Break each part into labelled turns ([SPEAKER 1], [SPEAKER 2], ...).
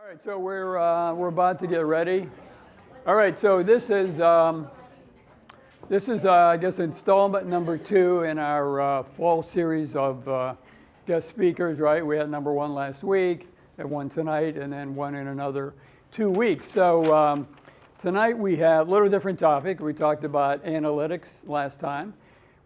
[SPEAKER 1] All right, so we're about to get ready. All right, so this is I guess installment number 2 in our fall series of guest speakers. Right, we had number 1 last week, had 1 tonight, and then 1 in another 2 weeks. So tonight we have a little different topic. We talked about analytics last time.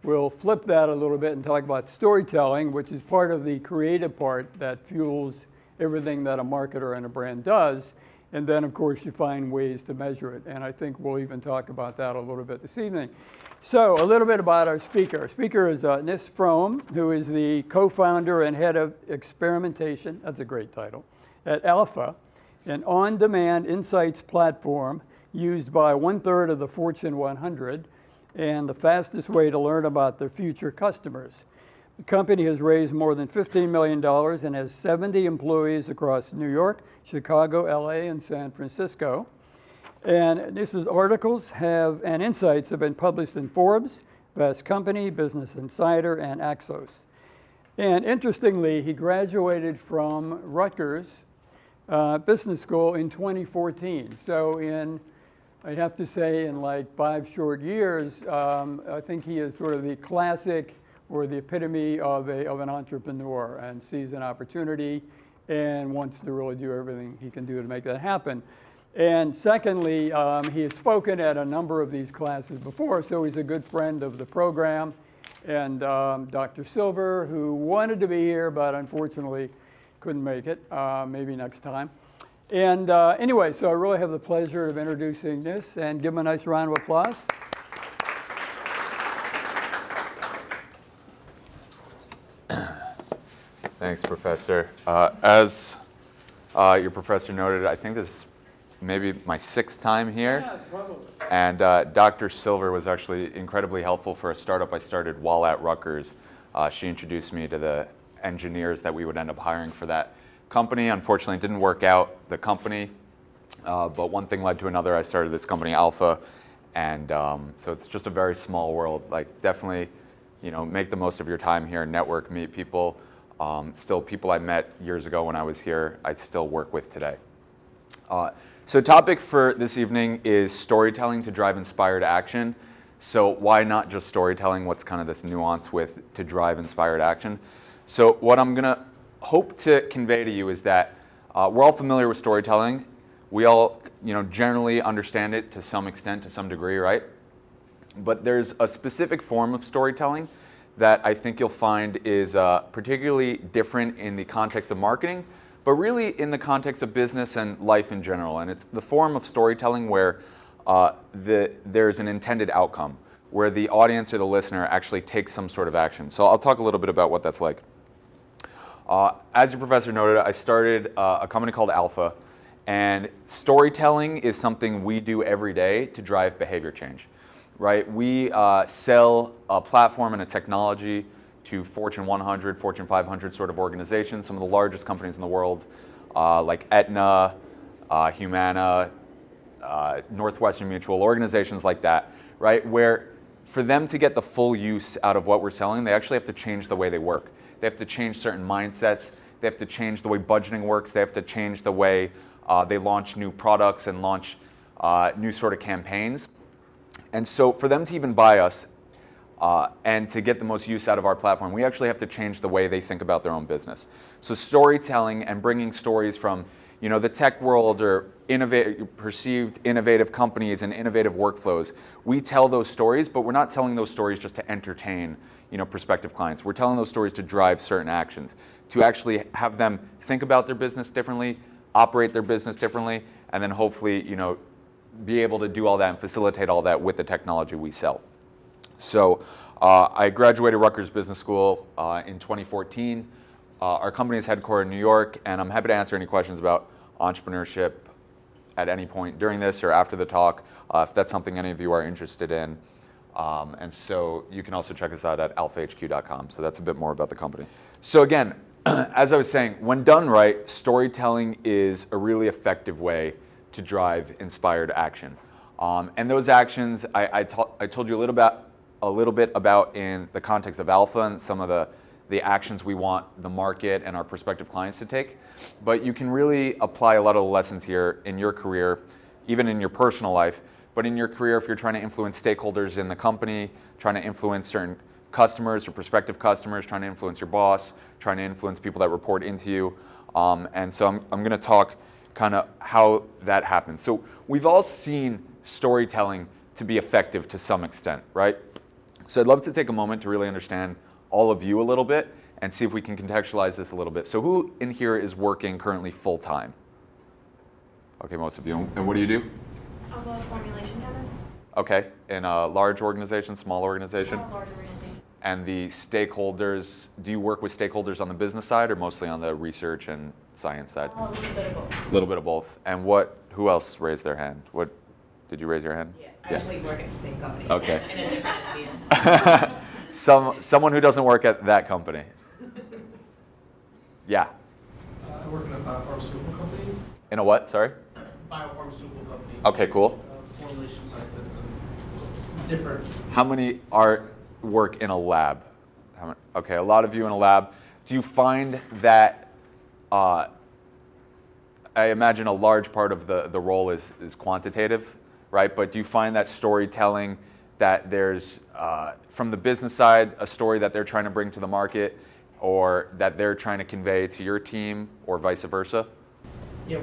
[SPEAKER 1] We'll flip that a little bit and talk about storytelling, which is part of the creative part that fuels everything that a marketer and a brand does. And then, of course, you find ways to measure it. And I think we'll even talk about that a little bit this evening. So a little bit about our speaker. Our speaker is Frome, who is the co-founder and head of experimentation, that's a great title, at Alpha, an on-demand insights platform used by 1/3 of the Fortune 100 and the fastest way to learn about their future customers. The company has raised more than $15 million and has 70 employees across New York, Chicago, LA, and San Francisco. And this is articles and insights have been published in Forbes, Fast Company, Business Insider, and Axios. And interestingly, he graduated from Rutgers Business School in 2014. So I have to say, in like 5 short years, I think he is sort of the classic or the epitome of an entrepreneur and sees an opportunity and wants to really do everything he can do to make that happen. And secondly, he has spoken at a number of these classes before, so he's a good friend of the program. And Dr. Silver, who wanted to be here but unfortunately couldn't make it, maybe next time. And anyway, so I really have the pleasure of introducing this, and give him a nice round of applause.
[SPEAKER 2] Thanks, Professor. As your professor noted, I think this is maybe my 6th time here.
[SPEAKER 1] Yeah, probably.
[SPEAKER 2] And Dr. Silver was actually incredibly helpful for a startup I started while at Rutgers. She introduced me to the engineers that we would end up hiring for that company. Unfortunately, it didn't work out, the company, but one thing led to another. I started this company, Alpha, and so it's just a very small world. Like, definitely, make the most of your time here, network, meet people. Still people I met years ago when I was here, I still work with today. So topic for this evening is storytelling to drive inspired action. So why not just storytelling? What's kind of this nuance with to drive inspired action? So what I'm gonna hope to convey to you is that we're all familiar with storytelling. We all generally understand it to some extent, to some degree, right? But there's a specific form of storytelling that I think you'll find is particularly different in the context of marketing, but really in the context of business and life in general. And it's the form of storytelling where there's an intended outcome, where the audience or the listener actually takes some sort of action. So I'll talk a little bit about what that's like. As your professor noted, I started a company called Alpha, and storytelling is something we do every day to drive behavior change. Right, we sell a platform and a technology to Fortune 100, Fortune 500 sort of organizations, some of the largest companies in the world, like Aetna, Humana, Northwestern Mutual, organizations like that, right? Where for them to get the full use out of what we're selling, they actually have to change the way they work. They have to change certain mindsets. They have to change the way budgeting works. They have to change the way they launch new products and launch new sort of campaigns. And so for them to even buy us and to get the most use out of our platform, we actually have to change the way they think about their own business. So storytelling and bringing stories from the tech world or perceived innovative companies and innovative workflows, we tell those stories, but we're not telling those stories just to entertain prospective clients. We're telling those stories to drive certain actions, to actually have them think about their business differently, operate their business differently, and then hopefully be able to do all that and facilitate all that with the technology we sell. So I graduated Rutgers Business School in 2014. Our company is headquartered in New York, and I'm happy to answer any questions about entrepreneurship at any point during this or after the talk, if that's something any of you are interested in. And so you can also check us out at alphahq.com. So that's a bit more about the company. So again, as I was saying, when done right, storytelling is a really effective way to drive inspired action. And those actions I told you a little bit about in the context of Alpha and some of the the actions we want the market and our prospective clients to take. But you can really apply a lot of the lessons here in your career, even in your personal life, but in your career if you're trying to influence stakeholders in the company, trying to influence certain customers or prospective customers, trying to influence your boss, trying to influence people that report into you. And so I'm going to talk kind of how that happens. So we've all seen storytelling to be effective to some extent, right? So I'd love to take a moment to really understand all of you a little bit and see if we can contextualize this a little bit. So who in here is working currently full-time? Okay, most of you. And what do you do?
[SPEAKER 3] I'm a formulation chemist.
[SPEAKER 2] Okay, in a large organization, small organization?
[SPEAKER 3] A large organization.
[SPEAKER 2] And the stakeholders, do you work with stakeholders on the business side or mostly on the research and science side?
[SPEAKER 3] A little bit of both.
[SPEAKER 2] A little bit of both. And who else raised their hand? Did you raise your hand?
[SPEAKER 4] Yeah, I actually work at the same company.
[SPEAKER 2] Okay.
[SPEAKER 4] And it's lesbian.
[SPEAKER 2] Someone who doesn't work at that company. Yeah.
[SPEAKER 5] I work in a biopharmaceutical company.
[SPEAKER 2] In a what, sorry?
[SPEAKER 5] Biopharmaceutical company.
[SPEAKER 2] Okay, cool.
[SPEAKER 5] Formulation scientist. It's different.
[SPEAKER 2] How many work in a lab? Okay, a lot of you in a lab. Do you find that, I imagine a large part of the role is quantitative, right? But do you find that storytelling, that there's, from the business side, a story that they're trying to bring to the market or that they're trying to convey to your team or vice versa?
[SPEAKER 5] Yeah,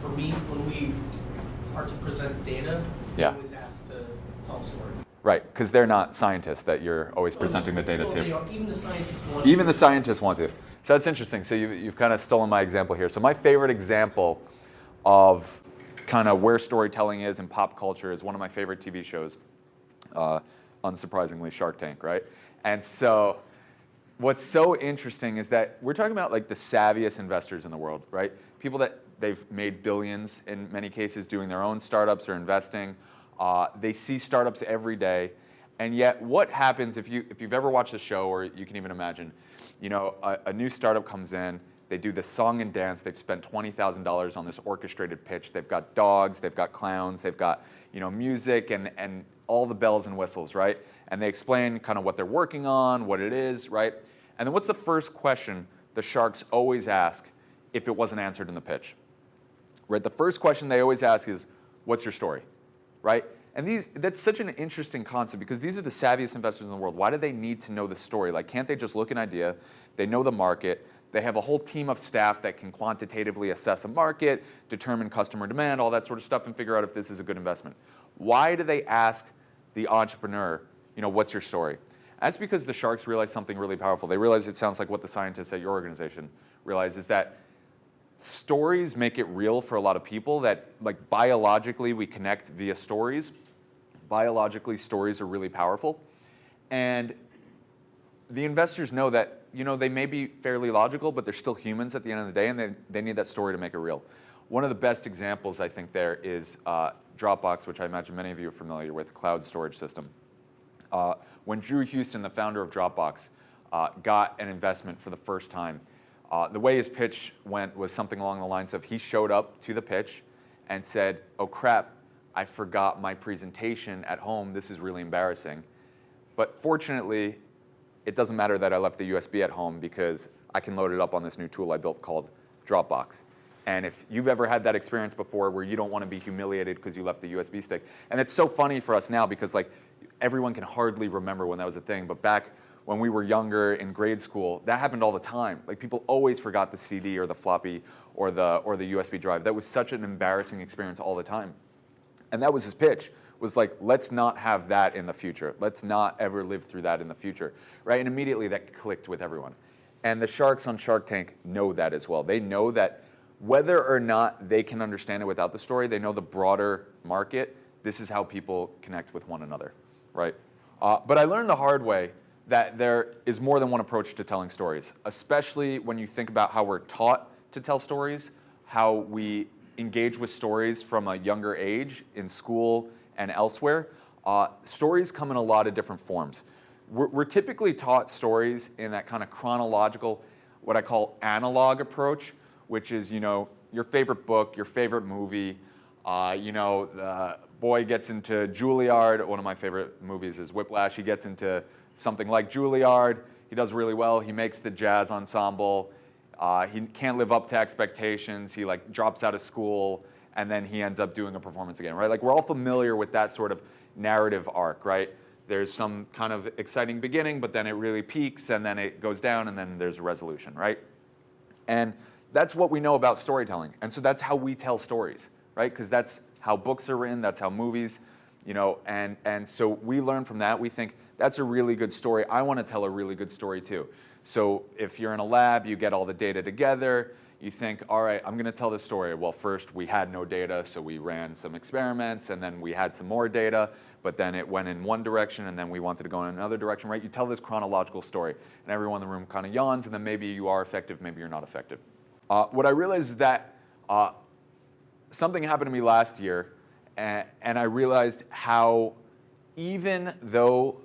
[SPEAKER 5] for me, when we are to present data, we
[SPEAKER 2] Yeah.
[SPEAKER 5] always ask to tell a story.
[SPEAKER 2] Right, because they're not scientists that you're always presenting the data
[SPEAKER 5] Well,
[SPEAKER 2] to.
[SPEAKER 5] they are- Even the scientists want
[SPEAKER 2] Even the scientists want to. So that's interesting. So you've kind of stolen my example here. So my favorite example of kind of where storytelling is in pop culture is one of my favorite TV shows, unsurprisingly, Shark Tank, right? And so what's so interesting is that we're talking about like the savviest investors in the world, right? People that they've made billions in many cases doing their own startups or investing. They see startups every day. And yet what happens if you've ever watched a show, or you can even imagine, you know, a new startup comes in, they do this song and dance, they've spent $20,000 on this orchestrated pitch, they've got dogs, they've got clowns, they've got, you know, music and all the bells and whistles, right? And they explain kind of what they're working on, what it is, right? And then what's the first question the sharks always ask if it wasn't answered in the pitch? Right, the first question they always ask is, what's your story, right? And that's such an interesting concept because these are the savviest investors in the world. Why do they need to know the story? Like, can't they just look an idea? They know the market. They have a whole team of staff that can quantitatively assess a market, determine customer demand, all that sort of stuff, and figure out if this is a good investment. Why do they ask the entrepreneur, you know, what's your story? That's because the sharks realize something really powerful. They realize it sounds like what the scientists at your organization realize is that stories make it real for a lot of people, that like biologically we connect via stories. Biologically, stories are really powerful. And the investors know that, you know, they may be fairly logical, but they're still humans at the end of the day, and they need that story to make it real. One of the best examples, I think, there is Dropbox, which I imagine many of you are familiar with, cloud storage system. When Drew Houston, the founder of Dropbox, got an investment for the first time, the way his pitch went was something along the lines of he showed up to the pitch and said, oh crap, I forgot my presentation at home. This is really embarrassing. But fortunately, it doesn't matter that I left the USB at home because I can load it up on this new tool I built called Dropbox. And if you've ever had that experience before where you don't want to be humiliated because you left the USB stick, and it's so funny for us now because like everyone can hardly remember when that was a thing, but back when we were younger in grade school, that happened all the time. Like people always forgot the CD or the floppy or the USB drive. That was such an embarrassing experience all the time. And that was his pitch, was like, let's not have that in the future. Let's not ever live through that in the future, right? And immediately that clicked with everyone. And the sharks on Shark Tank know that as well. They know that whether or not they can understand it without the story, they know the broader market, this is how people connect with one another, right? But I learned the hard way that there is more than one approach to telling stories, especially when you think about how we're taught to tell stories, how we engage with stories from a younger age in school and elsewhere. Stories come in a lot of different forms. We're typically taught stories in that kind of chronological, what I call analog approach, which is, you know, your favorite book, your favorite movie, you know, the boy gets into Juilliard. One of my favorite movies is Whiplash. He gets into something like Juilliard. he does really well. He makes the jazz ensemble. He can't live up to expectations. He like drops out of school, and then he ends up doing a performance again, right? Like we're all familiar with that sort of narrative arc, right? There's some kind of exciting beginning, but then it really peaks, and then it goes down, and then there's a resolution, right? And that's what we know about storytelling. And so that's how we tell stories, right? Because that's how books are written, that's how movies, and so we learn from that. We think, that's a really good story. I want to tell a really good story too. So if you're in a lab, you get all the data together, you think, all right, I'm going to tell this story. Well, first we had no data, so we ran some experiments, and then we had some more data, but then it went in one direction, and then we wanted to go in another direction, right? You tell this chronological story, and everyone in the room kind of yawns, and then maybe you are effective, maybe you're not effective. What I realized is that something happened to me last year, and I realized how even though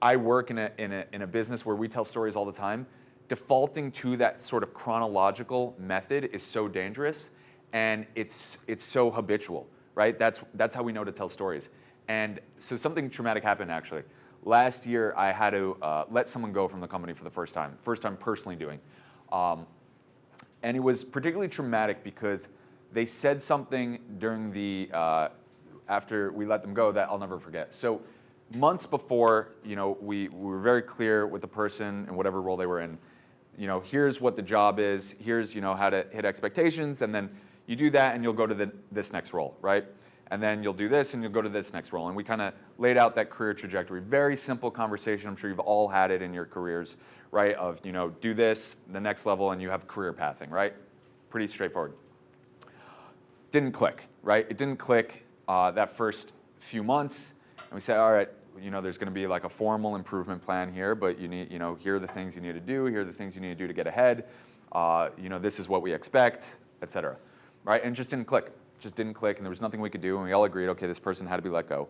[SPEAKER 2] I work in a business where we tell stories all the time, defaulting to that sort of chronological method is so dangerous, and it's so habitual, right? That's how we know to tell stories. And so something traumatic happened actually. Last year, I had to let someone go from the company for the first time personally doing. And it was particularly traumatic because they said something during the, after we let them go that I'll never forget. So months before, we were very clear with the person and whatever role they were in, here's what the job is, here's, how to hit expectations, and then you do that and you'll go to this next role, right? And then you'll do this and you'll go to this next role. And we kind of laid out that career trajectory. Very simple conversation. I'm sure you've all had it in your careers, right? Of, do this, the next level, and you have career pathing, right? Pretty straightforward. Didn't click, right? It didn't click that first few months. And we said, all right, there's going to be like a formal improvement plan here, but you need, here are the things you need to do. Here are the things you need to do to get ahead. This is what we expect, et cetera, right? And it just didn't click. Just didn't click, and there was nothing we could do, and we all agreed, okay, this person had to be let go.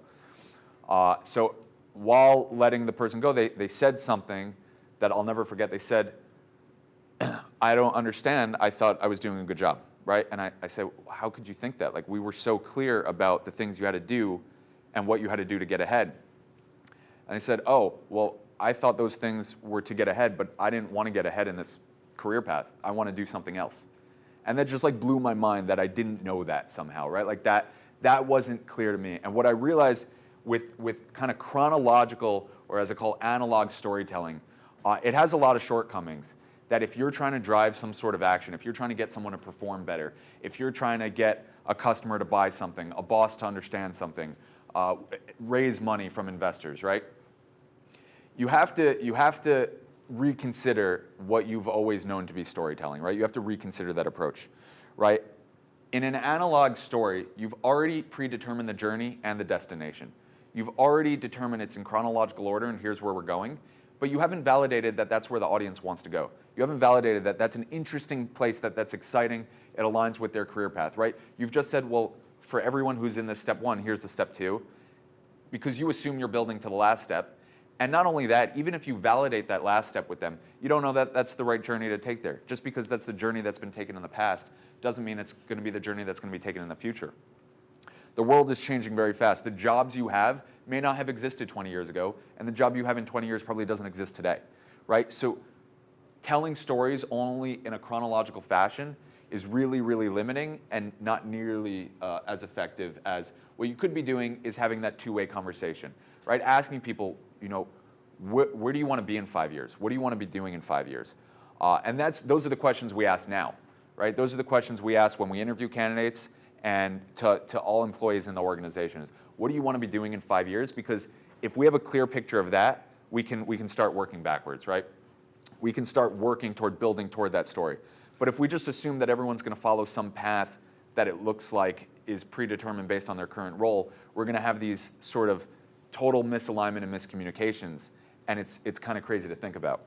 [SPEAKER 2] So while letting the person go, they said something that I'll never forget. They said, I don't understand. I thought I was doing a good job, right? And I said, how could you think that? Like, we were so clear about the things you had to do and what you had to do to get ahead. And they said, oh, well, I thought those things were to get ahead, but I didn't want to get ahead in this career path. I want to do something else. And that just like blew my mind that I didn't know that somehow, right? Like that wasn't clear to me. And what I realized with kind of chronological, or as I call analog storytelling, it has a lot of shortcomings. That if you're trying to drive some sort of action, if you're trying to get someone to perform better, if you're trying to get a customer to buy something, a boss to understand something, raise money from investors, right? You have to reconsider what you've always known to be storytelling, right? You have to reconsider that approach, right? In an analog story, you've already predetermined the journey and the destination. You've already determined it's in chronological order and here's where we're going, but you haven't validated that that's where the audience wants to go. You haven't validated that that's an interesting place, that's exciting, it aligns with their career path, right? You've just said, well, for everyone who's in this step one, here's the step two, because you assume you're building to the last step. And not only that, even if you validate that last step with them, you don't know that that's the right journey to take there. Just because that's the journey that's been taken in the past doesn't mean it's going to be the journey that's going to be taken in the future. The world is changing very fast. The jobs you have may not have existed 20 years ago, and the job you have in 20 years probably doesn't exist today, right? So telling stories only in a chronological fashion is really, really limiting and not nearly as effective as what you could be doing is having that two-way conversation, right? Asking people, where do you want to be in 5 years? What do you want to be doing in 5 years? And those are the questions we ask now, right? Those are the questions we ask when we interview candidates and to all employees in the organization is, what do you want to be doing in 5 years? Because if we have a clear picture of that, we can start working backwards, right? We can start working toward building toward that story. But if we just assume that everyone's going to follow some path that it looks like is predetermined based on their current role, we're going to have these sort of total misalignment and miscommunications, and it's kind of crazy to think about.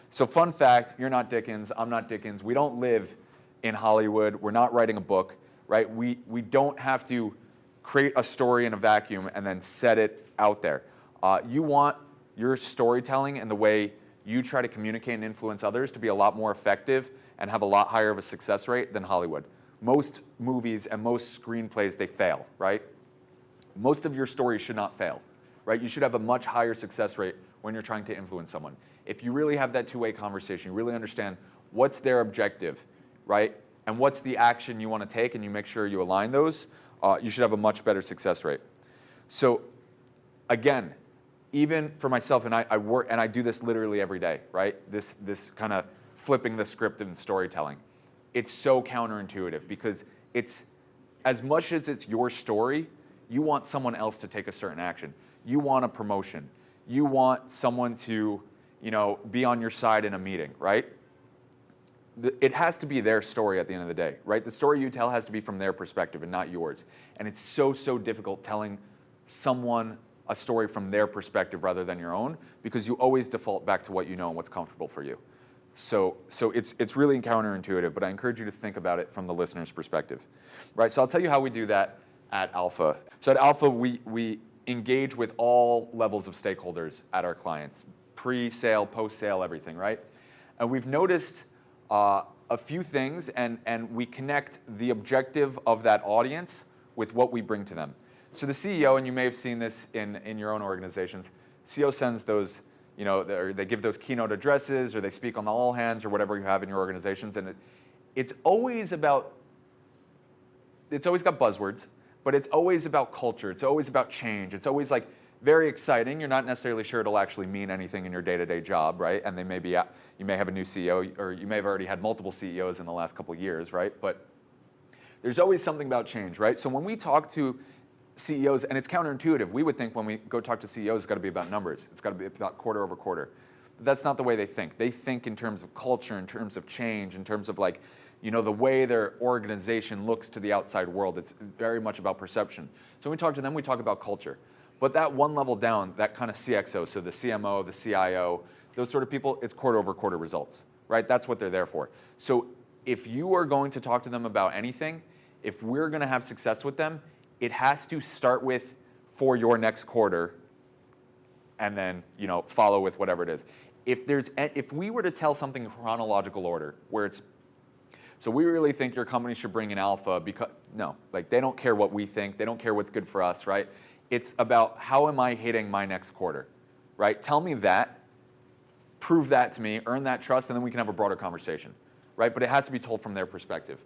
[SPEAKER 2] So fun fact, you're not Dickens, I'm not Dickens, we don't live in Hollywood, we're not writing a book, right? We don't have to create a story in a vacuum and then set it out there. You want your storytelling and the way you try to communicate and influence others to be a lot more effective and have a lot higher of a success rate than Hollywood. Most movies and most screenplays, they fail, right? Most of your stories should not fail, right? You should have a much higher success rate when you're trying to influence someone. If you really have that two-way conversation, you really understand what's their objective, right? And what's the action you want to take, and you make sure you align those, you should have a much better success rate. So again, even for myself, and I work, and I do this literally every day, right? This kind of flipping the script and storytelling. It's so counterintuitive because it's, as much as it's your story, you want someone else to take a certain action. You want a promotion. You want someone to, be on your side in a meeting, right? It has to be their story at the end of the day, right? The story you tell has to be from their perspective and not yours. And it's so difficult telling someone a story from their perspective rather than your own, because you always default back to what you know and what's comfortable for you. So it's really counterintuitive, but I encourage you to think about it from the listener's perspective, right? So I'll tell you how we do that at Alpha. So at Alpha, we engage with all levels of stakeholders at our clients, pre-sale, post-sale, everything, right? And we've noticed a few things, and we connect the objective of that audience with what we bring to them. So the CEO, and you may have seen this in your own organizations, CEO sends those, they give those keynote addresses, or they speak on the all hands, or whatever you have in your organizations, and it's always got buzzwords, but it's always about culture. It's always about change. It's always like very exciting. You're not necessarily sure it'll actually mean anything in your day-to-day job, right? And you may have a new CEO, or you may have already had multiple CEOs in the last couple of years, right? But there's always something about change, right? So when we talk to CEOs, and it's counterintuitive, we would think when we go talk to CEOs, it's got to be about numbers. It's got to be about quarter over quarter. But that's not the way they think. They think in terms of culture, in terms of change, in terms of the way their organization looks to the outside world. It's very much about perception. So when we talk to them, we talk about culture. But that one level down, that kind of CXO, so the CMO, the CIO, those sort of people, it's quarter over quarter results, right? That's what they're there for. So if you are going to talk to them about anything, if we're going to have success with them, it has to start with for your next quarter, and then follow with whatever it is. If we were to tell something in chronological order, where it's, so we really think your company should bring in Alpha because, no, they don't care what we think, they don't care what's good for us, right? It's about how am I hitting my next quarter, right? Tell me that, prove that to me, earn that trust, and then we can have a broader conversation, right? But it has to be told from their perspective,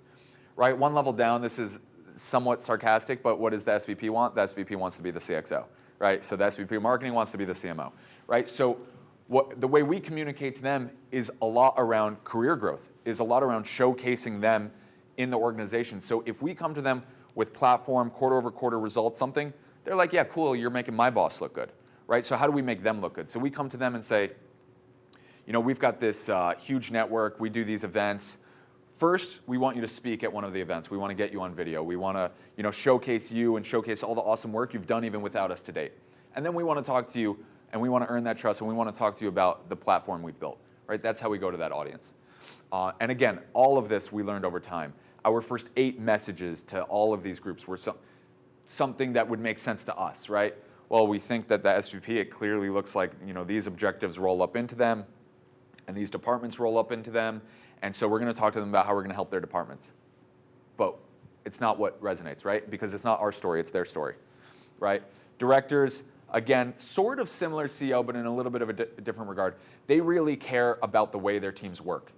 [SPEAKER 2] right? One level down, this is somewhat sarcastic, but what does the SVP want? The SVP wants to be the CXO, right? So the SVP of marketing wants to be the CMO, right? So the way we communicate to them is a lot around career growth, is a lot around showcasing them in the organization. So if we come to them with platform, quarter over quarter results, something, they're like, yeah, cool, you're making my boss look good, right? So how do we make them look good? So we come to them and say, we've got this huge network, we do these events. First, we want you to speak at one of the events. We want to get you on video. We want to, showcase you and showcase all the awesome work you've done even without us to date. And then we want to talk to you, and we want to earn that trust, and we want to talk to you about the platform we've built, right? That's how we go to that audience. And again, all of this we learned over time. Our first 8 messages to all of these groups were something that would make sense to us, right? Well, we think that the SVP, it clearly looks like, these objectives roll up into them, and these departments roll up into them. And so we're going to talk to them about how we're going to help their departments. But it's not what resonates, right? Because it's not our story, it's their story, right? Directors, again, sort of similar CEO, but in a little bit of a different regard. They really care about the way their teams work.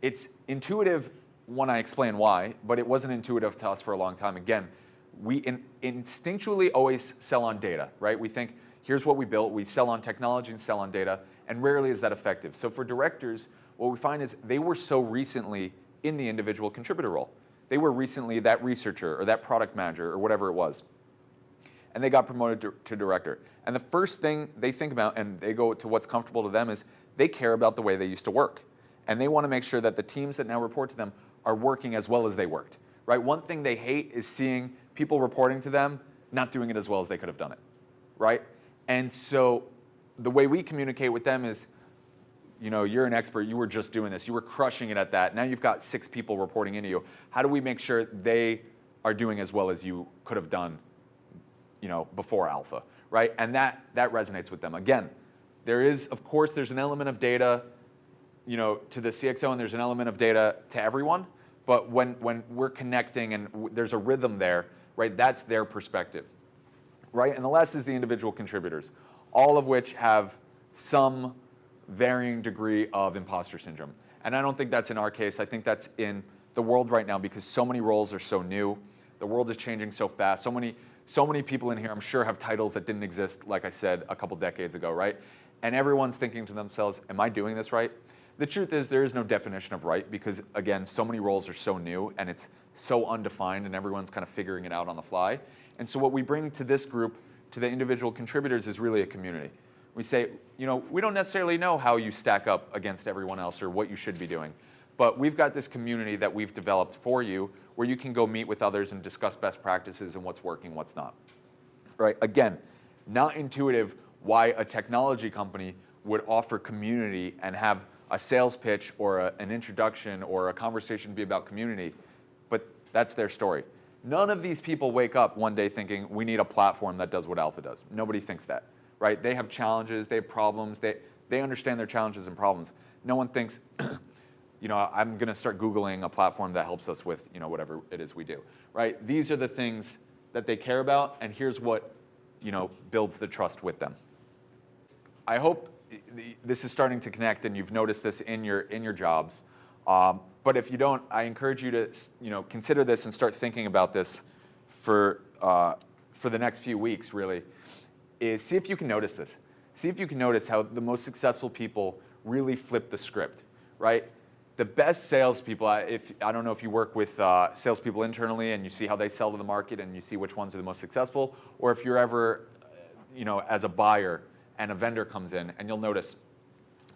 [SPEAKER 2] It's intuitive when I explain why, but it wasn't intuitive to us for a long time. Again, we instinctually always sell on data, right? We think, here's what we built. We sell on technology and sell on data, and rarely is that effective. So for directors, what we find is they were so recently in the individual contributor role. They were recently that researcher or that product manager or whatever it was. And they got promoted to director. And the first thing they think about, and they go to what's comfortable to them, is they care about the way they used to work. And they want to make sure that the teams that now report to them are working as well as they worked, right? One thing they hate is seeing people reporting to them not doing it as well as they could have done it, right? And so the way we communicate with them is, you're an expert, you were just doing this, you were crushing it at that. Now you've got 6 people reporting into you. How do we make sure they are doing as well as you could have done, before Alpha, right? And that resonates with them. Again, there's an element of data, to the CXO, and there's an element of data to everyone. But when we're connecting and there's a rhythm there, right, that's their perspective, right? And the last is the individual contributors, all of which have some varying degree of imposter syndrome. And I don't think that's in our case. I think that's in the world right now because so many roles are so new. The world is changing so fast. So many people in here, I'm sure, have titles that didn't exist, like I said, a couple decades ago, right? And everyone's thinking to themselves, am I doing this right? The truth is there is no definition of right because, again, so many roles are so new and it's so undefined and everyone's kind of figuring it out on the fly. And so what we bring to this group, to the individual contributors, is really a community. We say, we don't necessarily know how you stack up against everyone else or what you should be doing, but we've got this community that we've developed for you where you can go meet with others and discuss best practices and what's working, what's not. Right? Again, not intuitive why a technology company would offer community and have a sales pitch or an introduction or a conversation be about community, but that's their story. None of these people wake up one day thinking, we need a platform that does what Alpha does. Nobody thinks that, right? They have challenges, they have problems, they understand their challenges and problems. No one thinks, I'm going to start Googling a platform that helps us with, whatever it is we do, right? These are the things that they care about, and here's what, builds the trust with them. I hope this is starting to connect, and you've noticed this in your jobs. But if you don't, I encourage you to consider this and start thinking about this for the next few weeks. Really, is see if you can notice this. See if you can notice how the most successful people really flip the script, right? The best salespeople. I don't know if you work with salespeople internally and you see how they sell to the market and you see which ones are the most successful, or if you're ever, as a buyer and a vendor comes in, and you'll notice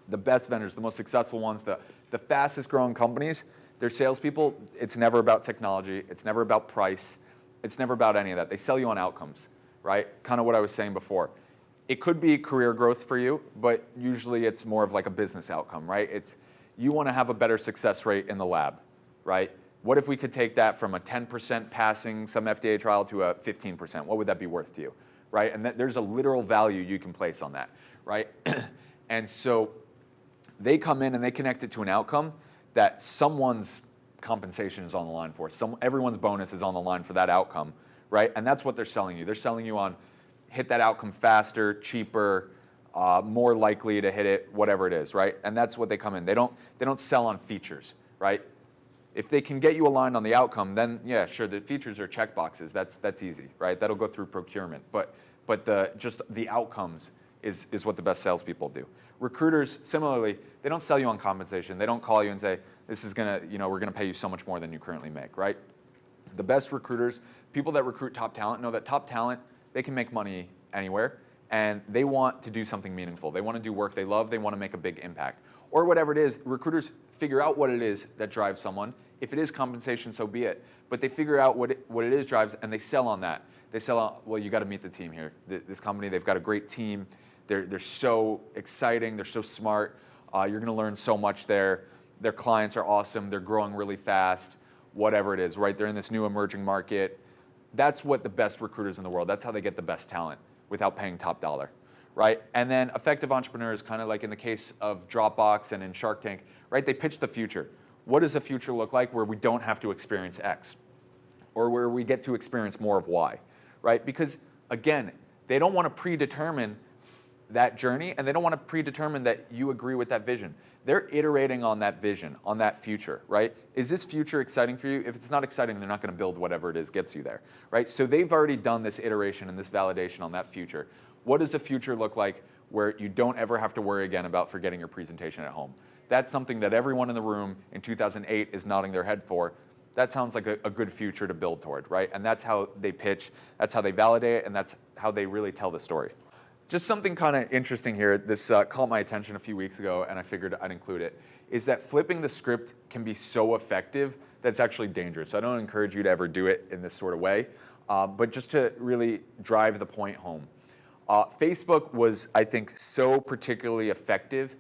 [SPEAKER 2] the best vendors, the most successful ones, the fastest growing companies, their salespeople, it's never about technology, it's never about price, it's never about any of that. They sell you on outcomes, right? Kind of what I was saying before. It could be career growth for you, but usually it's more of like a business outcome, right? It's you want to have a better success rate in the lab, right? What if we could take that from a 10% passing some FDA trial to a 15%? What would that be worth to you, right? And there's a literal value you can place on that, right? And so they come in and they connect it to an outcome that someone's compensation is on the line for. Everyone's bonus is on the line for that outcome, right? And that's what they're selling you. They're selling you on hit that outcome faster, cheaper, more likely to hit it, whatever it is, right? And that's what they come in. They don't sell on features, right? If they can get you aligned on the outcome, then yeah, sure, the features are check boxes. That's easy, right? That'll go through procurement. But just the outcomes is what the best salespeople do. Recruiters, similarly, they don't sell you on compensation. They don't call you and say, this is gonna, we're gonna pay you so much more than you currently make, right? The best recruiters, people that recruit top talent, know that top talent, they can make money anywhere, and they want to do something meaningful. They want to do work they love. They want to make a big impact. Or whatever it is, recruiters figure out what it is that drives someone. If it is compensation, so be it. But they figure out what it is drives, and they sell on that. They sell on, well, you got to meet the team here. This company, they've got a great team. They're so exciting. They're so smart. You're going to learn so much there. Their clients are awesome. They're growing really fast. Whatever it is, right? They're in this new emerging market. That's what the best recruiters in the world, that's how they get the best talent without paying top dollar, right? And then effective entrepreneurs, kind of like in the case of Dropbox and in Shark Tank, right? They pitch the future. What does the future look like where we don't have to experience X or where we get to experience more of Y, right? Because again, they don't want to predetermine that journey and they don't want to predetermine that you agree with that vision. They're iterating on that vision, on that future, right? Is this future exciting for you? If it's not exciting, they're not going to build whatever it is gets you there, right? So they've already done this iteration and this validation on that future. What does the future look like where you don't ever have to worry again about forgetting your presentation at home? That's something that everyone in the room in 2008 is nodding their head for. That sounds like a good future to build toward, right? And that's how they pitch, that's how they validate it, and that's how they really tell the story. Just something kind of interesting here, this caught my attention a few weeks ago and I figured I'd include it, is that flipping the script can be so effective that it's actually dangerous. So I don't encourage you to ever do it in this sort of way, but just to really drive the point home. Facebook was, I think, so particularly effective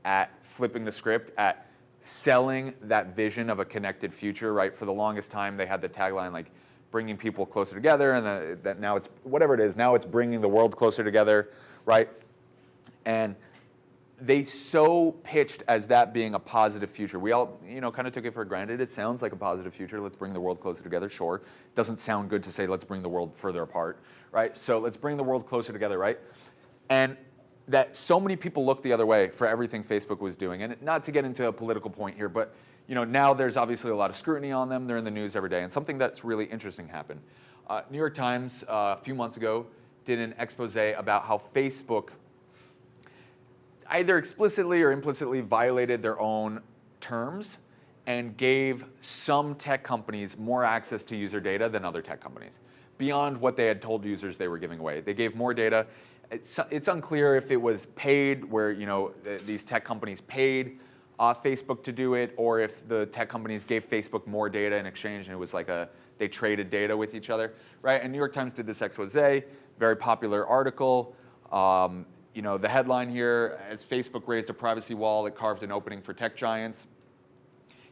[SPEAKER 2] at flipping the script, at selling that vision of a connected future, right? For the longest time, they had the tagline like, bringing people closer together, and that now it's, whatever it is, now it's bringing the world closer together, right? And they so pitched as that being a positive future. We all, kind of took it for granted. It sounds like a positive future. Let's bring the world closer together, sure. Doesn't sound good to say let's bring the world further apart, right? So let's bring the world closer together, right? And that so many people looked the other way for everything Facebook was doing. And not to get into a political point here, but now there's obviously a lot of scrutiny on them. They're in the news every day. And something that's really interesting happened. New York Times, a few months ago, did an expose about how Facebook either explicitly or implicitly violated their own terms and gave some tech companies more access to user data than other tech companies, beyond what they had told users they were giving away. They gave more data. It's unclear if it was paid, where these tech companies paid Facebook to do it, or if the tech companies gave Facebook more data in exchange, and it was like they traded data with each other, right? And New York Times did this expose, very popular article. The headline here: as Facebook raised a privacy wall, it carved an opening for tech giants.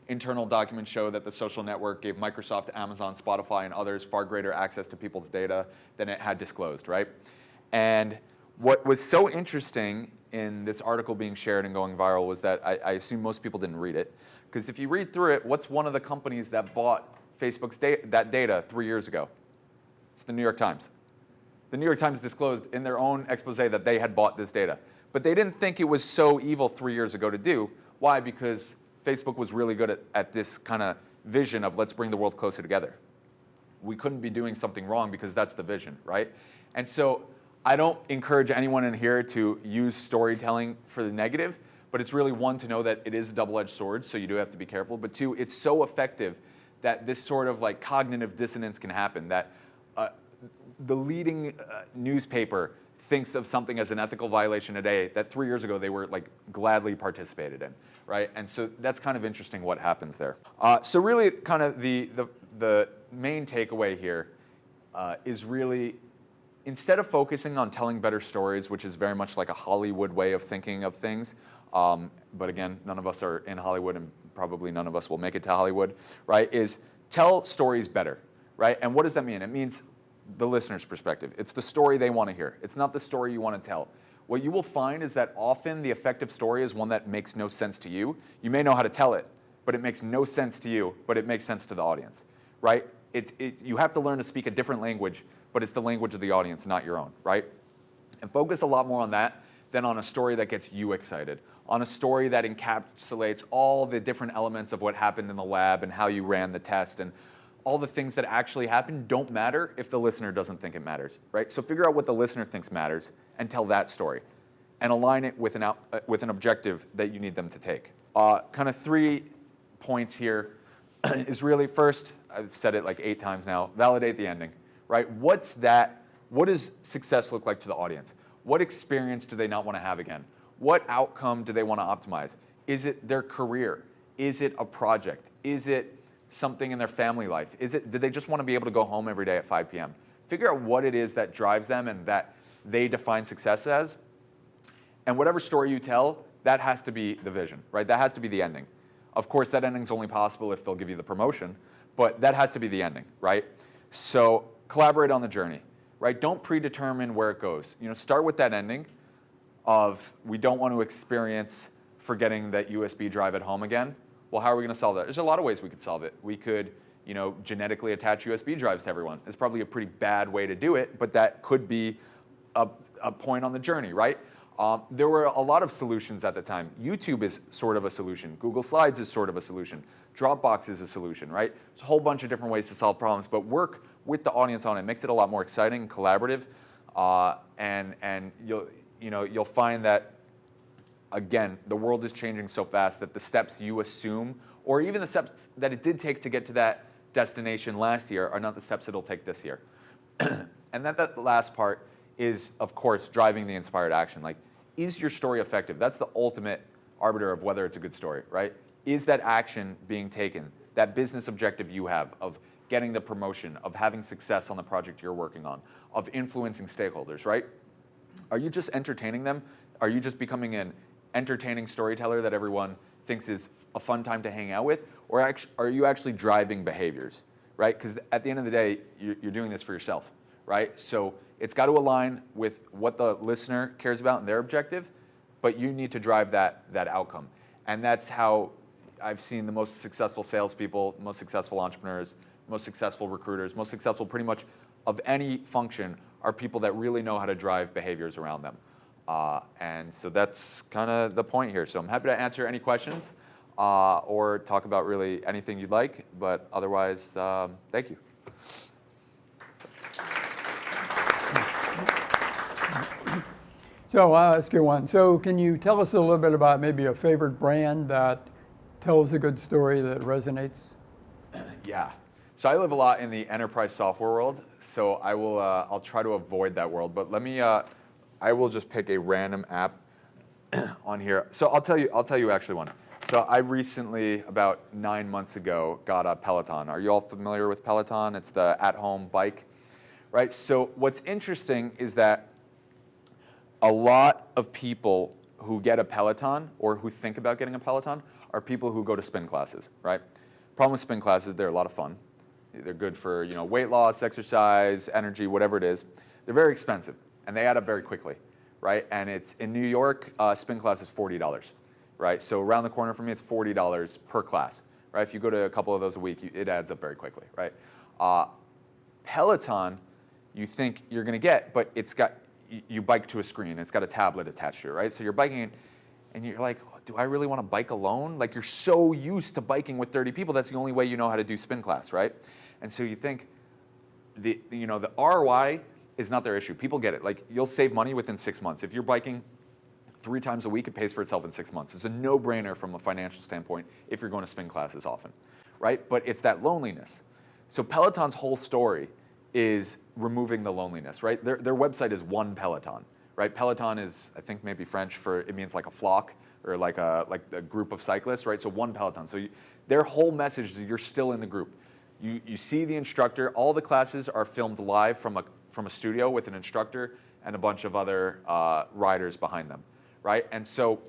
[SPEAKER 2] Internal documents show that the social network gave Microsoft, Amazon, Spotify, and others far greater access to people's data than it had disclosed, right? And what was so interesting in this article being shared and going viral was that I assume most people didn't read it. Because if you read through it, what's one of the companies that bought Facebook's that data 3 years ago? It's the New York Times. The New York Times disclosed in their own expose that they had bought this data. But they didn't think it was so evil 3 years ago to do. Why? Because Facebook was really good at this kind of vision of let's bring the world closer together. We couldn't be doing something wrong because that's the vision, right? And so I don't encourage anyone in here to use storytelling for the negative, but it's really, one, to know that it is a double-edged sword, so you do have to be careful, but two, it's so effective that this sort of like cognitive dissonance can happen, that the leading newspaper thinks of something as an ethical violation today that 3 years ago they were like gladly participated in, right? And so that's kind of interesting what happens there. So really kind of the main takeaway here is really, instead of focusing on telling better stories, which is very much like a Hollywood way of thinking of things, but again, none of us are in Hollywood and probably none of us will make it to Hollywood, right, is tell stories better, right? And what does that mean? It means the listener's perspective. It's the story they want to hear. It's not the story you want to tell. What you will find is that often the effective story is one that makes no sense to you. You may know how to tell it, but it makes no sense to you, but it makes sense to the audience, right? You have to learn to speak a different language, but it's the language of the audience, not your own, right? And focus a lot more on that than on a story that gets you excited, on a story that encapsulates all the different elements of what happened in the lab and how you ran the test, and all the things that actually happened don't matter if the listener doesn't think it matters, right? So figure out what the listener thinks matters and tell that story, and align it with an objective that you need them to take. Kind of 3 points here is really, first, I've said it like 8 times now, validate the ending, right? What does success look like to the audience? What experience do they not want to have again? What outcome do they want to optimize? Is it their career? Is it a project? Is it something in their family life? Do they just want to be able to go home every day at 5 p.m.? Figure out what it is that drives them and that they define success as. And whatever story you tell, that has to be the vision, right? That has to be the ending. Of course, that ending is only possible if they'll give you the promotion, but that has to be the ending, right? So collaborate on the journey, right? Don't predetermine where it goes. Start with that ending of, we don't want to experience forgetting that USB drive at home again. Well, how are we going to solve that? There's a lot of ways we could solve it. We could, genetically attach USB drives to everyone. It's probably a pretty bad way to do it, but that could be a point on the journey, right? There were a lot of solutions at the time. YouTube is sort of a solution. Google Slides is sort of a solution. Dropbox is a solution, right? There's a whole bunch of different ways to solve problems, but work with the audience on it. It makes it a lot more exciting and collaborative, and you'll find that, again, the world is changing so fast that the steps you assume, or even the steps that it did take to get to that destination last year, are not the steps it'll take this year. And that last part is, of course, driving the inspired action. Like, is your story effective? That's the ultimate arbiter of whether it's a good story, right? Is that action being taken? That business objective you have of getting the promotion, of having success on the project you're working on, of influencing stakeholders, right? Are you just entertaining them? Are you just becoming an entertaining storyteller that everyone thinks is a fun time to hang out with? Or are you actually driving behaviors, right? Because at the end of the day, you're doing this for yourself, right? So it's got to align with what the listener cares about and their objective, but you need to drive that outcome. And that's how I've seen the most successful salespeople, most successful entrepreneurs, most successful recruiters, most successful pretty much of any function are people that really know how to drive behaviors around them. And so that's kind of the point here. So I'm happy to answer any questions or talk about really anything you'd like, but otherwise, thank you.
[SPEAKER 1] So I'll ask you one. So can you tell us a little bit about maybe a favorite brand that tells a good story that resonates?
[SPEAKER 2] Yeah. So I live a lot in the enterprise software world, so I'll try to avoid that world. But I will just pick a random app on here. So I'll tell you actually one. So I recently, about 9 months ago, got a Peloton. Are you all familiar with Peloton? It's the at-home bike, right? So what's interesting is that a lot of people who get a Peloton or who think about getting a Peloton are people who go to spin classes, right? Problem with spin classes, they're a lot of fun. They're good for weight loss, exercise, energy, whatever it is. They're very expensive, and they add up very quickly, right? And it's in New York, spin class is $40, right? So around the corner from me, it's $40 per class, right? If you go to a couple of those a week, it adds up very quickly, right? Peloton, you think you're going to get, but you bike to a screen. It's got a tablet attached to it, right? So you're biking, and you're like, do I really want to bike alone? Like, you're so used to biking with 30 people, that's the only way you know how to do spin class, right? And so you think the ROI is not their issue. People get it. Like, you'll save money within 6 months. If you're biking 3 times a week, it pays for itself in 6 months. It's a no-brainer from a financial standpoint if you're going to spin classes often, right? But it's that loneliness. So Peloton's whole story is removing the loneliness, right? Their website is one Peloton, right? Peloton is, I think, maybe French for, it means like a flock or like a group of cyclists, right? So one Peloton. So their whole message is you're still in the group. You see the instructor. All the classes are filmed live from a studio with an instructor and a bunch of other riders behind them, right? And so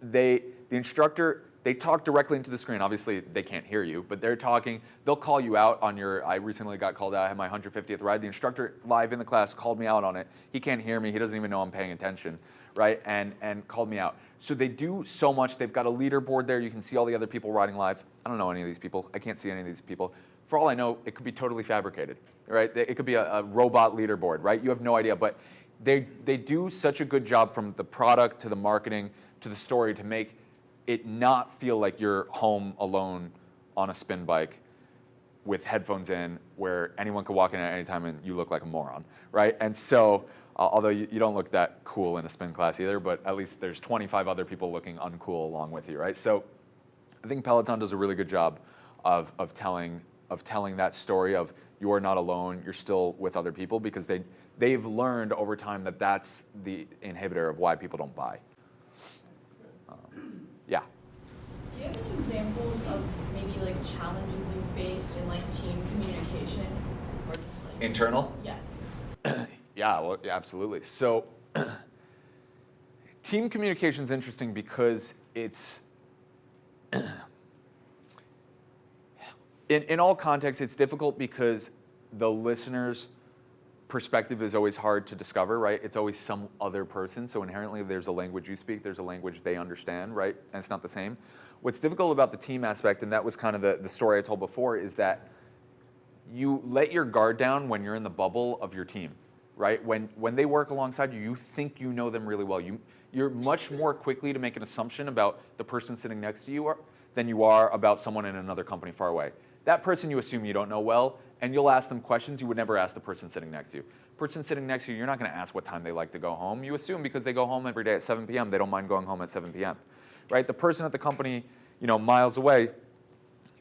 [SPEAKER 2] the instructor, they talk directly into the screen. Obviously, they can't hear you, but they're talking. They'll call you out on I recently got called out. I had my 150th ride. The instructor live in the class called me out on it. He can't hear me. He doesn't even know I'm paying attention, right? And called me out. So they do so much. They've got a leaderboard there. You can see all the other people riding live. I don't know any of these people. I can't see any of these people. For all I know, it could be totally fabricated, right? It could be a robot leaderboard, right? You have no idea. But they do such a good job from the product to the marketing to the story to make it not feel like you're home alone on a spin bike with headphones in where anyone could walk in at any time and you look like a moron, right? And so, although you don't look that cool in a spin class either, but at least there's 25 other people looking uncool along with you, right? So I think Peloton does a really good job of telling that story of you are not alone, you're still with other people, because they've learned over time that that's the inhibitor of why people don't buy. Yeah.
[SPEAKER 6] Do you have any examples of maybe like challenges you faced in like team communication or just like
[SPEAKER 2] Internal?
[SPEAKER 6] Yes.
[SPEAKER 2] Yeah, well, yeah, absolutely. So team communication is interesting because it's, in all contexts, it's difficult because the listener's perspective is always hard to discover, right? It's always some other person, so inherently there's a language you speak, there's a language they understand, right? And it's not the same. What's difficult about the team aspect, and that was kind of the story I told before, is that you let your guard down when you're in the bubble of your team, right? When they work alongside you, you think you know them really well. You're much more quickly to make an assumption about the person sitting next to you than you are about someone in another company far away. That person you assume you don't know well, and you'll ask them questions you would never ask the person sitting next to you. Person sitting next to you, you're not going to ask what time they like to go home. You assume because they go home every day at 7 p.m., they don't mind going home at 7 p.m., right? The person at the company, miles away,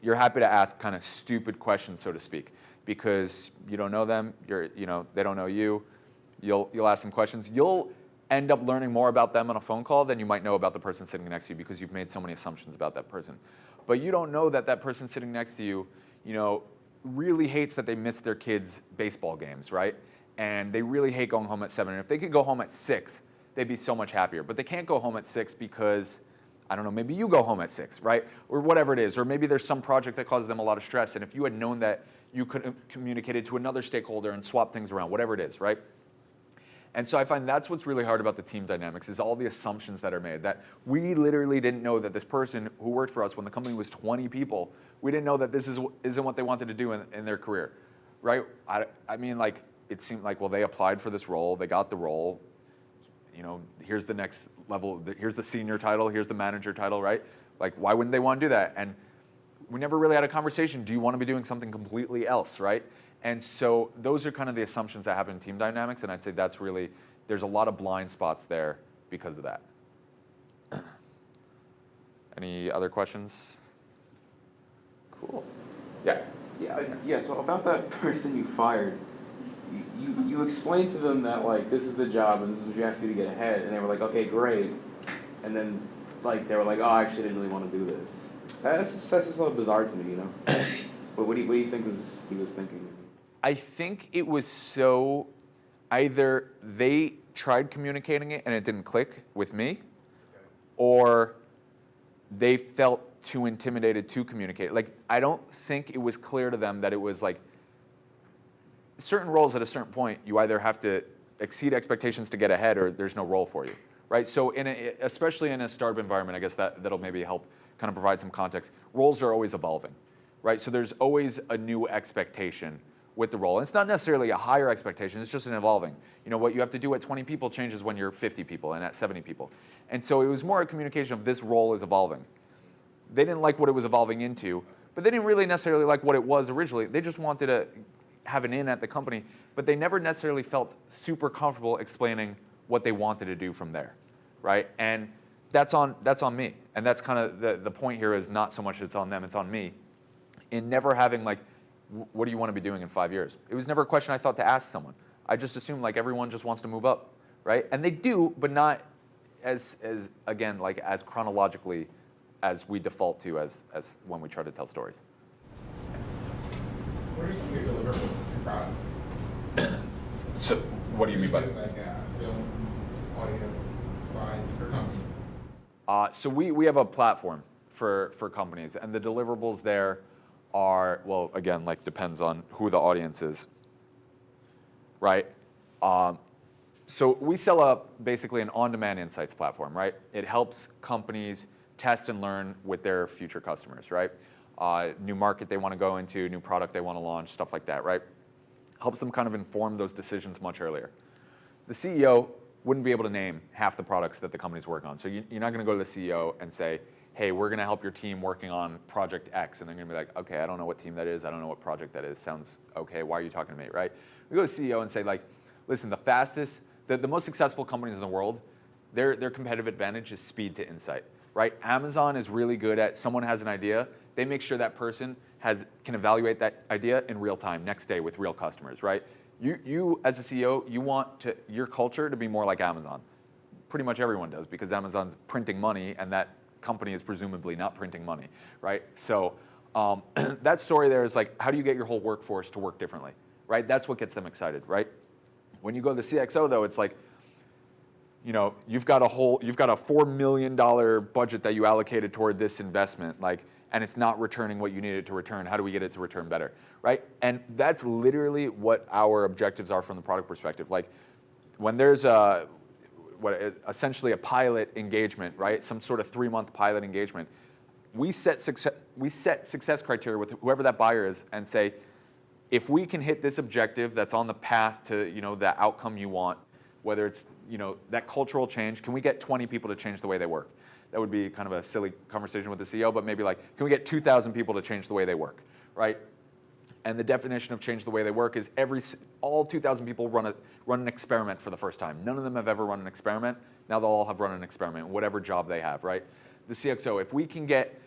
[SPEAKER 2] you're happy to ask kind of stupid questions, so to speak, because you don't know them, they don't know you. You'll ask them questions. You'll end up learning more about them on a phone call than you might know about the person sitting next to you because you've made so many assumptions about that person. But you don't know that person sitting next to you, really hates that they missed their kids' baseball games, right? And they really hate going home at 7. And if they could go home at 6, they'd be so much happier. But they can't go home at 6 because, I don't know, maybe you go home at 6, right? Or whatever it is. Or maybe there's some project that causes them a lot of stress. And if you had known that, you could have communicated to another stakeholder and swapped things around, whatever it is, right? And so I find that's what's really hard about the team dynamics is all the assumptions that are made. That we literally didn't know that this person who worked for us when the company was 20 people, we didn't know that this isn't what they wanted to do in their career, right? I mean, like, it seemed like, well, they applied for this role, they got the role, here's the next level, here's the senior title, here's the manager title, right? Like, why wouldn't they want to do that? And we never really had a conversation. Do you want to be doing something completely else, right? And so those are kind of the assumptions that happen in team dynamics, and I'd say that's really, there's a lot of blind spots there because of that. Any other questions? Cool. Yeah.
[SPEAKER 7] Yeah. So about that person you fired, you explained to them that like this is the job and this is what you have to do to get ahead, and they were like, okay, great, and then like they were like, oh, I actually didn't really want to do this. That's just a little bizarre to me, you know. But what do you think he was thinking?
[SPEAKER 2] I think it was so, either they tried communicating it and it didn't click with me, or they felt too intimidated to communicate. Like, I don't think it was clear to them that it was like, certain roles at a certain point, you either have to exceed expectations to get ahead or there's no role for you, right? So especially in a startup environment, I guess that'll maybe help kind of provide some context. Roles are always evolving, right? So there's always a new expectation with the role. And it's not necessarily a higher expectation, it's just an evolving. What you have to do at 20 people changes when you're 50 people and at 70 people. And so it was more a communication of this role is evolving. They didn't like what it was evolving into, but they didn't really necessarily like what it was originally. They just wanted to have an in at the company, but they never necessarily felt super comfortable explaining what they wanted to do from there, right? And that's on me. And that's kind of the point here is not so much it's on them, it's on me. In never having like, what do you want to be doing in 5 years? It was never a question I thought to ask someone. I just assumed like everyone just wants to move up, right? And they do, but not as again, like as chronologically as we default to as when we try to tell stories.
[SPEAKER 8] What are some of your deliverables you're proud of?
[SPEAKER 2] So what do you mean by
[SPEAKER 8] Like film, audio, slides for companies?
[SPEAKER 2] So we have a platform for companies, and the deliverables there are, well, again, like depends on who the audience is, right? So we sell basically an on-demand insights platform, right? It helps companies test and learn with their future customers, right? New market they want to go into, new product they want to launch, stuff like that, right? Helps them kind of inform those decisions much earlier. The CEO wouldn't be able to name half the products that the company's working on. So you're not going to go to the CEO and say, hey, we're going to help your team working on project X. And they're going to be like, okay, I don't know what team that is. I don't know what project that is. Sounds okay. Why are you talking to me, right? We go to the CEO and say, like, listen, the most successful companies in the world, their competitive advantage is speed to insight, right? Amazon is really good at someone has an idea. They make sure that person can evaluate that idea in real time, next day with real customers, right? You as a CEO, you want your culture to be more like Amazon. Pretty much everyone does because Amazon's printing money and that company is presumably not printing money, right? So that story there is like, how do you get your whole workforce to work differently, right? That's what gets them excited, right? When you go to the CXO though, it's like, you've got a $4 million budget that you allocated toward this investment, and it's not returning what you need it to return. How do we get it to return better, right? And that's literally what our objectives are from the product perspective. Like when there's essentially a pilot engagement, right? Some sort of 3-month pilot engagement. We set success criteria with whoever that buyer is and say, if we can hit this objective that's on the path to the outcome you want, whether it's that cultural change, can we get 20 people to change the way they work? That would be kind of a silly conversation with the CEO, but maybe like, can we get 2,000 people to change the way they work, right? And the definition of change the way they work is all 2,000 people run an experiment for the first time. None of them have ever run an experiment. Now they'll all have run an experiment, whatever job they have, right? The CXO, if we can get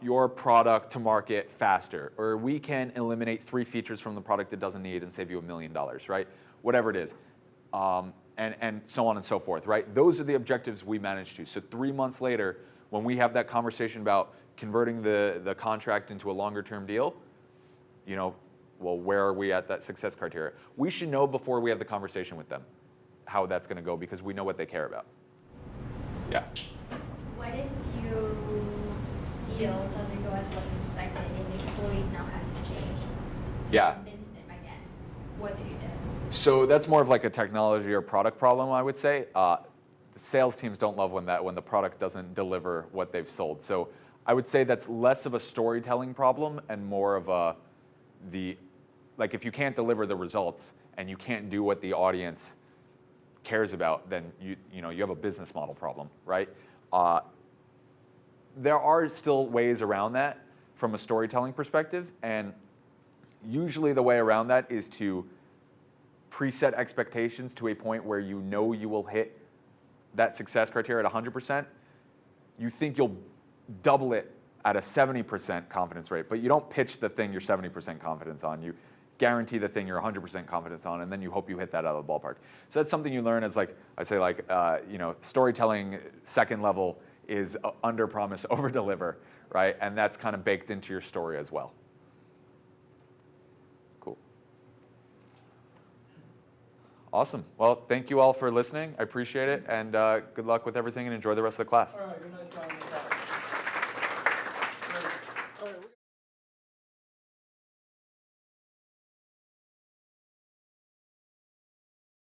[SPEAKER 2] your product to market faster, or we can eliminate 3 features from the product it doesn't need and save you $1 million, right? Whatever it is. And so on and so forth, right? Those are the objectives we manage to. So 3 months later, when we have that conversation about converting the contract into a longer term deal, well, where are we at that success criteria? We should know before we have the conversation with them how that's going to go because we know what they care about. Yeah.
[SPEAKER 3] What if your deal doesn't go as well expected and the story now has to change? So
[SPEAKER 2] Yeah.
[SPEAKER 3] you convinced them again. What do you do?
[SPEAKER 2] So that's more of like a technology or product problem, I would say. The sales teams don't love when the product doesn't deliver what they've sold. So I would say that's less of a storytelling problem and more of if you can't deliver the results and you can't do what the audience cares about, then you have a business model problem, right? There are still ways around that from a storytelling perspective, and usually the way around that is to preset expectations to a point where you know you will hit that success criteria at 100%. You think you'll double it at a 70% confidence rate, but you don't pitch the thing you're 70% confidence on. You guarantee the thing you're 100% confidence on, and then you hope you hit that out of the ballpark. So that's something you learn as, like, I say, like, storytelling second level is under promise, over deliver, right? And that's kind of baked into your story as well. Cool. Awesome. Well, thank you all for listening. I appreciate it, and good luck with everything, and enjoy the rest of the class.
[SPEAKER 1] All right, good night, John.